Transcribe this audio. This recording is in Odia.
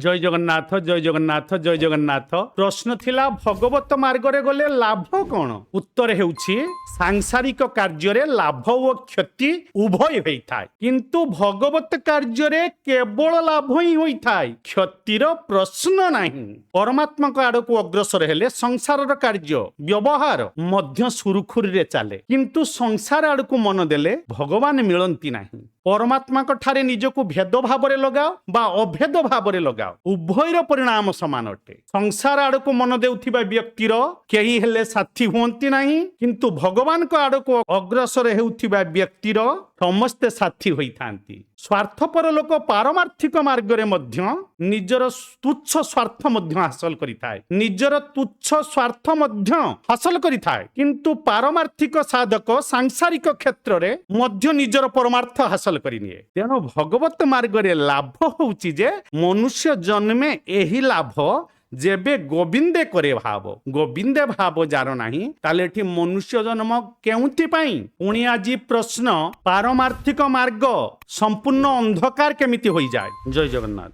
জয় জগন্নাথ জয় জগন্নাথ জয় জগন্নাথ। প্রশ্ন লা ভগবত মার্গরে গলে লাভ কোণ? উত্তর হেউছি সাংসারিক কার্যরে লাভ ও ক্ষতি উভয় হইଥାଏ, কিন্তু ভগবত কার্যরে কেবল লাভ হি হইଥାଏ, ক্ষতির প্রশ্ন ନାହିଁ। পরমাত্মাଙ୍କ আড়କୁ অগ্রসর হেলে সংসারর কার্য ব্যবহার মধ্য সুরুখুরিরে চালে, কিন্তু সংসার আড়କୁ মন দেলে ভগবান মিলন্তি ନାହିଁ। পরমাত্মাଙ୍କ ଠାରେ ନିଜକୁ ଭେଦ ଭାବରେ ଲଗାଅ ବା ଅଭେଦ ଭାବରେ ଲଗାଅ, ଉଭୟର ପରିଣାମ ସମାନ ଅଟେ। ସଂସାର ଆଡକୁ ମନ ଦେଉଥିବା ବ୍ୟକ୍ତିର କେହି ହେଲେ ସାଥୀ ହୁଅନ୍ତି ନାହିଁ, କିନ୍ତୁ ଭଗବାନଙ୍କ ଆଡକୁ ଅଗ୍ରସର ହେଉଥିବା ବ୍ୟକ୍ତିର ସମସ୍ତେ ସାଥୀ ହୋଇଥାନ୍ତି। ସ୍ୱାର୍ଥପର ଲୋକ ପାରମାର୍ଥିକ ମାର୍ଗରେ ମଧ୍ୟ ନିଜର ତୁଚ୍ଛ ସ୍ୱାର୍ଥ ମଧ୍ୟ ହାସଲ କରିଥାଏ, ନିଜର ତୁଚ୍ଛ ସ୍ୱାର୍ଥ ମଧ୍ୟ ହାସଲ କରିଥାଏ, କିନ୍ତୁ ପାରମାର୍ଥିକ ସାଧକ ସାଂସାରିକ କ୍ଷେତ୍ରରେ ମଧ୍ୟ ନିଜର ପରମାର୍ଥ ହାସଲ କରିନିଏ। ତେଣୁ ଭଗବତ ମାର୍ଗରେ ଲାଭ ହଉଛି ଯେ ମନୁଷ୍ୟ ଜନ୍ମେ ଏହି ଲାଭ ଯେବେ ଗୋବିନ୍ଦେ କରେ ଭାବ, ଗୋବିନ୍ଦେ ଭାବ ଯାର ନାହିଁ ତାହେଲେ ଏଠି ମନୁଷ୍ୟ ଜନ୍ମ କେଉଁଥିପାଇଁ? ପୁଣି ଆଜି ପ୍ରଶ୍ନ, ପାରମାର୍ଥିକ ମାର୍ଗ ସମ୍ପୂର୍ଣ୍ଣ ଅନ୍ଧକାର କେମିତି ହୋଇଯାଏ? ଜୟ ଜଗନ୍ନାଥ।